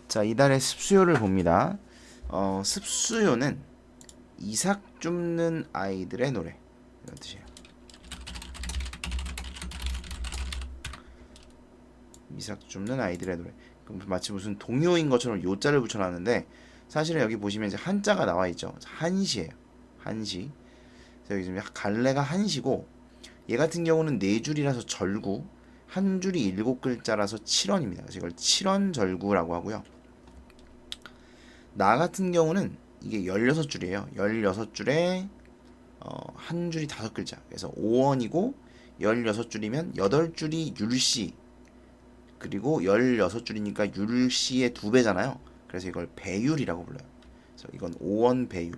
자, 이달의 습수요를 봅니다. 습수요는 이삭 줍는 아이들의 노래 이런 뜻이에요. 이삭 줍는 아이들의 노래. 그럼 마치 무슨 동요인 것처럼 요자를 붙여놨는데 사실은 여기 보시면 이제 한자가 나와 있죠. 한시예요. 한시. 그래서 여기 지금 갈래가 한시고 얘 같은 경우는 네 줄이라서 절구, 한 줄이 일곱 글자라서 7원입니다. 그래서 이걸 7원절구라고 하고요. 나 같은 경우는 이게 16줄이에요. 16줄에 한 줄이 5글자. 그래서 5원이고 16줄이면 8줄이 율시. 그리고 16줄이니까 율시의 2배잖아요. 그래서 이걸 배율이라고 불러요. 그래서 이건 5원 배율.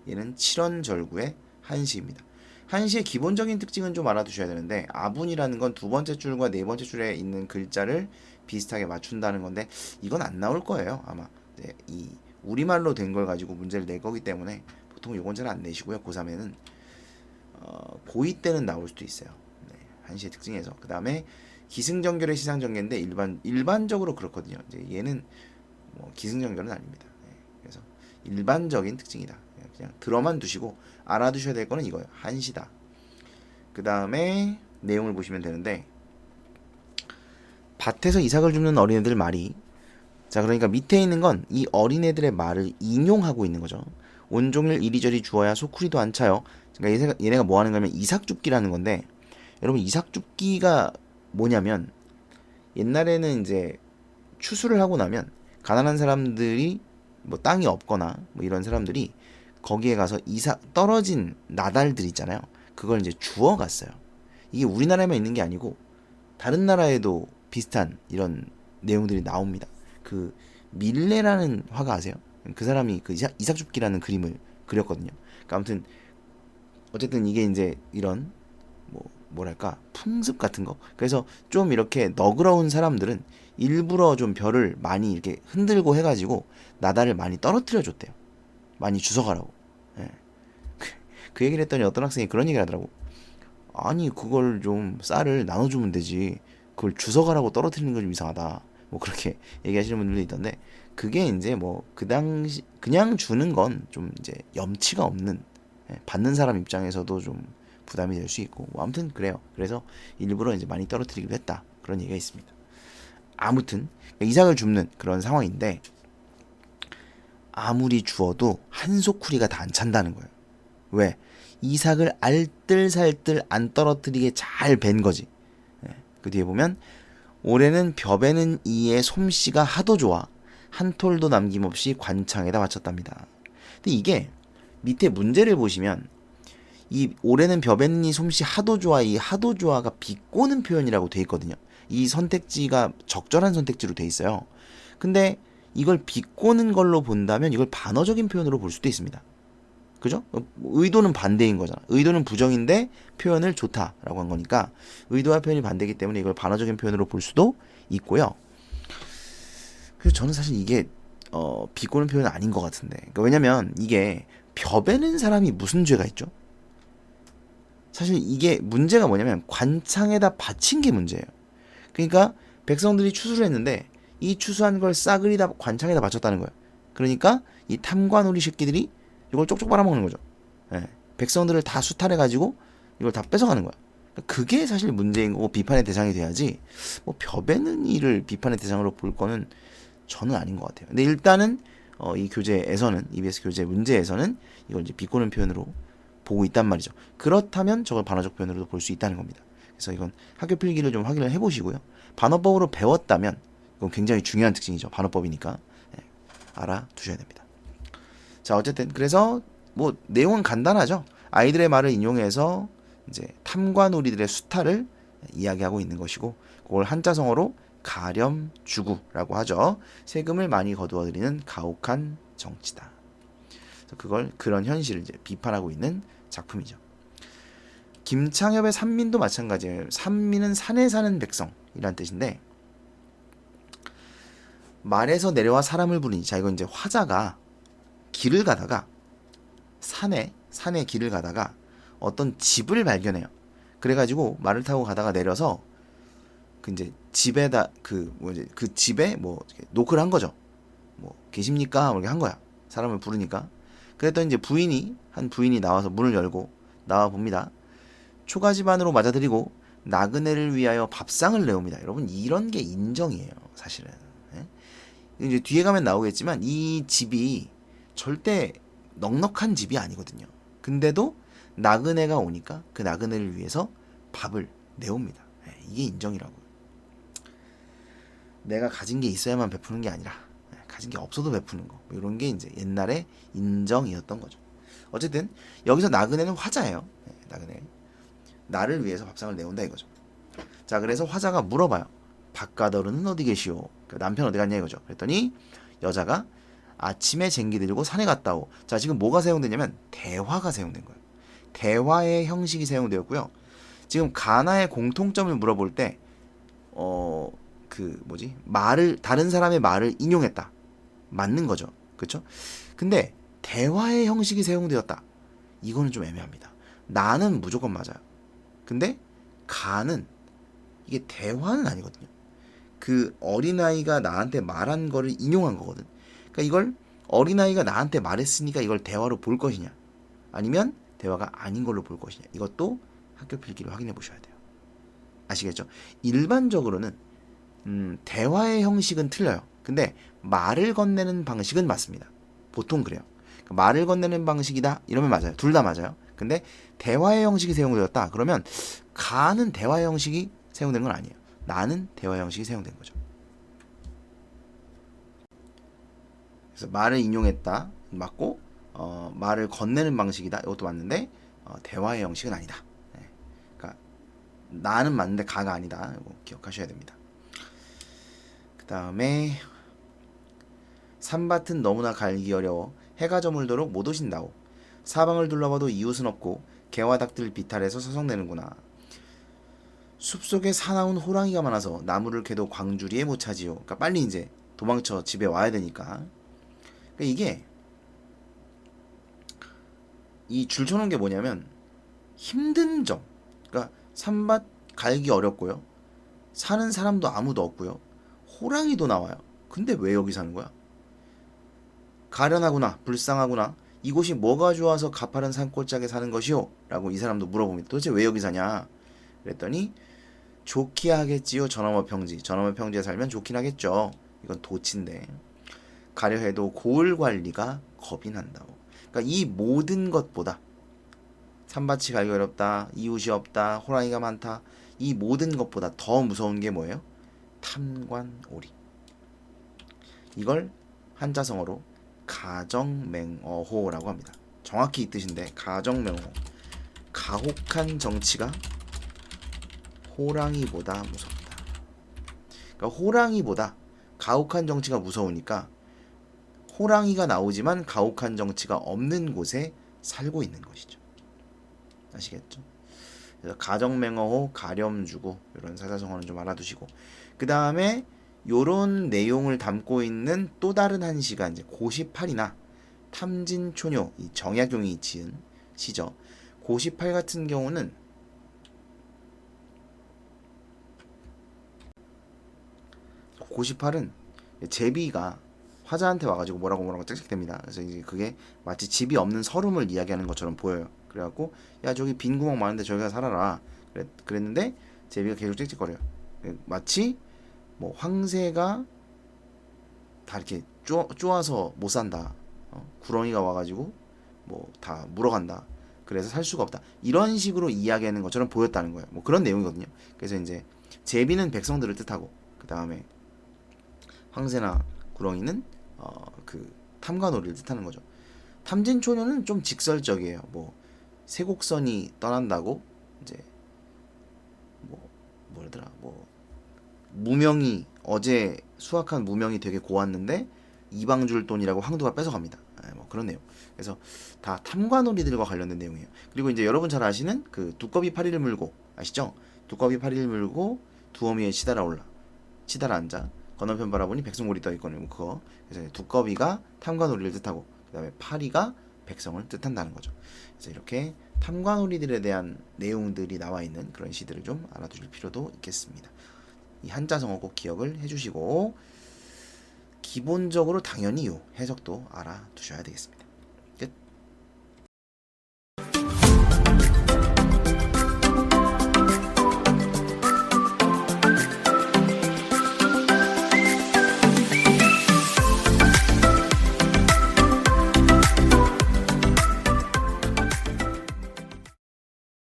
얘는 7원 절구의 한시입니다. 한시의 기본적인 특징은 좀 알아두셔야 되는데 아분이라는 건 두 번째 줄과 네 번째 줄에 있는 글자를 비슷하게 맞춘다는 건데 이건 안 나올 거예요. 아마 이 우리말로 된 걸 가지고 문제를 낼 거기 때문에 보통 요건 잘 안 내시고요. 고3에는 고2 때는 나올 수도 있어요. 네, 한시의 특징에서. 그 다음에 기승전결의 시상전개인데 일반적으로 그렇거든요. 이제 얘는 뭐 기승전결은 아닙니다. 네, 그래서 일반적인 특징이다. 그냥 들어만 두시고 알아두셔야 될 거는 이거예요. 한시다. 그 다음에 내용을 보시면 되는데 밭에서 이삭을 줍는 어린애들 말이, 자 그러니까 밑에 있는 건 이 어린애들의 말을 인용하고 있는 거죠. 온종일 이리저리 주어야 소쿠리도 안 차요. 그러니까 얘네가 뭐 하는 거냐면 이삭 줍기라는 건데, 여러분 이삭 줍기가 뭐냐면 옛날에는 이제 추수를 하고 나면 가난한 사람들이 뭐 땅이 없거나 뭐 이런 사람들이 거기에 가서 이삭 떨어진 나달들 있잖아요. 그걸 이제 주워 갔어요. 이게 우리나라에만 있는 게 아니고 다른 나라에도 비슷한 이런 내용들이 나옵니다. 그 밀레라는 화가 아세요? 그 사람이 그 이삭줍기라는 그림을 그렸거든요. 그러니까 아무튼 어쨌든 이게 이제 이런 뭐랄까 풍습 같은 거. 그래서 좀 이렇게 너그러운 사람들은 일부러 좀 별을 많이 이렇게 흔들고 해가지고 나달을 많이 떨어뜨려 줬대요. 많이 주워가라고. 예. 그 얘기를 했더니 어떤 학생이 그런 얘기를 하더라고. 아니 그걸 좀 쌀을 나눠주면 되지, 그걸 주워가라고 떨어뜨리는 건 좀 이상하다, 뭐 그렇게 얘기하시는 분들도 있던데, 그게 이제 뭐 그 당시 그냥 주는 건 좀 이제 염치가 없는, 받는 사람 입장에서도 좀 부담이 될 수 있고 뭐 아무튼 그래요. 그래서 일부러 이제 많이 떨어뜨리기도 했다, 그런 얘기가 있습니다. 아무튼 이삭을 줍는 그런 상황인데 아무리 주어도 한 소쿠리가 다 안 찬다는 거예요. 왜? 이삭을 알뜰살뜰 안 떨어뜨리게 잘 벤 거지. 그 뒤에 보면 올해는 벼베는 이의 솜씨가 하도 좋아 한 톨도 남김없이 관창에다 바쳤답니다. 근데 이게 밑에 문제를 보시면 이 올해는 벼베는 이 솜씨 하도 좋아, 이 하도 좋아가 비꼬는 표현이라고 돼 있거든요. 이 선택지가 적절한 선택지로 돼 있어요. 근데 이걸 비꼬는 걸로 본다면 이걸 반어적인 표현으로 볼 수도 있습니다. 그죠? 의도는 반대인 거잖아. 의도는 부정인데 표현을 좋다라고 한 거니까 의도와 표현이 반대이기 때문에 이걸 반어적인 표현으로 볼 수도 있고요. 그래서 저는 사실 이게 비꼬는 표현은 아닌 것 같은데. 그러니까 왜냐면 이게 벼베는 사람이 무슨 죄가 있죠? 사실 이게 문제가 뭐냐면 관창에다 바친 게 문제예요. 그러니까 백성들이 추수를 했는데 이 추수한 걸 싸그리 다 관창에다 바쳤다는 거예요. 그러니까 이 탐관오리 새끼들이 이걸 쪽쪽 빨아먹는 거죠. 예. 백성들을 다 수탈해가지고 이걸 다 뺏어가는 거야. 그게 사실 문제인 거고 비판의 대상이 돼야지, 뭐 벼베는 일을 비판의 대상으로 볼 거는 저는 아닌 것 같아요. 근데 일단은 이 교재에서는, EBS 교재 문제에서는 이걸 이제 비꼬는 표현으로 보고 있단 말이죠. 그렇다면 저걸 반어적 표현으로도 볼 수 있다는 겁니다. 그래서 이건 학교 필기를 좀 확인을 해보시고요. 반어법으로 배웠다면 이건 굉장히 중요한 특징이죠. 반어법이니까 알아두셔야 됩니다. 자 어쨌든 그래서 뭐 내용은 간단하죠. 아이들의 말을 인용해서 이제 탐관오리들의 수탈을 이야기하고 있는 것이고, 그걸 한자성어로 가렴주구라고 하죠. 세금을 많이 거두어들이는 가혹한 정치다. 그걸, 그런 현실을 이제 비판하고 있는 작품이죠. 김창엽의 산민도 마찬가지예요. 산민은 산에 사는 백성이란 뜻인데, 말에서 내려와 사람을 부르니, 자 이건 이제 화자가 길을 가다가 산에 길을 가다가 어떤 집을 발견해요. 그래가지고 말을 타고 가다가 내려서 그 이제 집에다 그 집에 뭐 노크를 한 거죠. 뭐 계십니까? 뭐 이렇게 한 거야. 사람을 부르니까. 그랬더니 이제 한 부인이 나와서 문을 열고 나와 봅니다. 초가집안으로 맞아들이고 나그네를 위하여 밥상을 내옵니다. 여러분 이런 게 인정이에요. 사실은. 예? 이제 뒤에 가면 나오겠지만 이 집이 절대 넉넉한 집이 아니거든요. 근데도 나그네가 오니까 그 나그네를 위해서 밥을 내옵니다. 예, 이게 인정이라고. 내가 가진 게 있어야만 베푸는 게 아니라 가진 게 없어도 베푸는 거. 뭐 이런 게 이제 옛날에 인정이었던 거죠. 어쨌든 여기서 나그네는 화자예요. 나그네. 나를 위해서 밥상을 내온다 이거죠. 자, 그래서 화자가 물어봐요. 박가더르는 어디 계시오? 남편 어디 갔냐 이거죠. 그랬더니 여자가 아침에 쟁기 들고 산에 갔다오. 자, 지금 뭐가 사용되냐면 대화가 사용된 거예요. 대화의 형식이 사용되었고요. 지금 가나의 공통점을 물어볼 때 말을 다른 사람의 말을 인용했다. 맞는 거죠. 그렇죠? 근데 대화의 형식이 사용되었다. 이거는 좀 애매합니다. 나는 무조건 맞아요. 근데 가는 이게 대화는 아니거든요. 그 어린아이가 나한테 말한 거를 인용한 거거든. 그러니까 이걸 어린아이가 나한테 말했으니까 이걸 대화로 볼 것이냐 아니면 대화가 아닌 걸로 볼 것이냐 이것도 학교 필기를 확인해 보셔야 돼요. 아시겠죠? 일반적으로는 대화의 형식은 틀려요. 근데 말을 건네는 방식은 맞습니다. 보통 그래요. 그러니까 말을 건네는 방식이다 이러면 맞아요. 둘 다 맞아요. 근데 대화의 형식이 사용되었다 그러면 가는 대화의 형식이 사용된 건 아니에요. 나는 대화의 형식이 사용된 거죠. 그래서 말을 인용했다 맞고 말을 건네는 방식이다 이것도 맞는데 대화의 형식은 아니다. 네. 그러니까 나는 맞는데 가가 아니다. 이거 기억하셔야 됩니다. 그 다음에 산밭은 너무나 갈기 어려워 해가 저물도록 못 오신다오. 사방을 둘러봐도 이웃은 없고 개와 닭들 비탈해서 서성내는구나. 숲속에 사나운 호랑이가 많아서 나무를 캐도 광주리에 못 차지요. 그러니까 빨리 이제 도망쳐 집에 와야 되니까. 그러니까 이게 이 줄 쳐놓은 게 뭐냐면 힘든 점. 그러니까 산밭 갈기 어렵고요. 사는 사람도 아무도 없고요. 호랑이도 나와요. 근데 왜 여기 사는 거야? 가련하구나, 불쌍하구나. 이곳이 뭐가 좋아서 가파른 산골짜기에 사는 것이오? 라고 이 사람도 물어봅니다. 도대체 왜 여기 사냐? 그랬더니 좋기야 하겠지요. 저놈의 평지. 저놈의 평지에 살면 좋긴 하겠죠. 이건 도치인데. 가려 해도 고을 관리가 겁이 난다고. 그러니까 이 모든 것보다 산밭이 갈기 어렵다, 이웃이 없다, 호랑이가 많다. 이 모든 것보다 더 무서운 게 뭐예요? 탐관오리. 이걸 한자성어로 가정맹어호라고 합니다. 정확히 이 뜻인데 가정맹어호. 가혹한 정치가 호랑이보다 무섭다. 그러니까 호랑이보다 가혹한 정치가 무서우니까 호랑이가 나오지만 가혹한 정치가 없는 곳에 살고 있는 것이죠. 아시겠죠? 그래서 가정맹어호, 가렴주고 이런 사자성어는 좀 알아두시고 그 다음에 요런 내용을 담고 있는 또 다른 한 시가 이제 고시팔이나 탐진초뇨 이 정약용이 지은 시죠. 고시팔 같은 경우는 고시팔은 제비가 화자한테 와가지고 뭐라고 짹짹댑니다. 그래서 이제 그게 마치 집이 없는 서름을 이야기하는 것처럼 보여요. 그래갖고 야 저기 빈 구멍 많은데 저기 가서 살아라. 그랬는데 제비가 계속 짹짹거려요. 마치 뭐 황새가 다 이렇게 쪼아서 못 산다. 구렁이가 와가지고 뭐 다 물어간다. 그래서 살 수가 없다. 이런 식으로 이야기하는 것처럼 보였다는 거예요. 뭐 그런 내용이거든요. 그래서 이제 제비는 백성들을 뜻하고 그 다음에 황새나 구렁이는 그 탐관오리를 뜻하는 거죠. 탐진초녀는 좀 직설적이에요. 뭐 세곡선이 떠난다고 이제 뭐더라 무명이 어제 수확한 무명이 되게 고왔는데 이방줄 돈이라고 황도가 뺏어갑니다. 뭐 그런 내용. 그래서 다 탐관오리들과 관련된 내용이에요. 그리고 이제 여러분 잘 아시는 그 두꺼비 파리를 물고 아시죠? 두꺼비 파리를 물고 두어미에 치달아 앉아 건너편 바라보니 백성골이 떠있거든요. 그거. 그래서 두꺼비가 탐관오리를 뜻하고 그 다음에 파리가 백성을 뜻한다는 거죠. 그래서 이렇게 탐관오리들에 대한 내용들이 나와 있는 그런 시들을 좀 알아두실 필요도 있겠습니다. 이 한자성어 꼭 기억을 해주시고 기본적으로 당연히 요 해석도 알아두셔야 되겠습니다.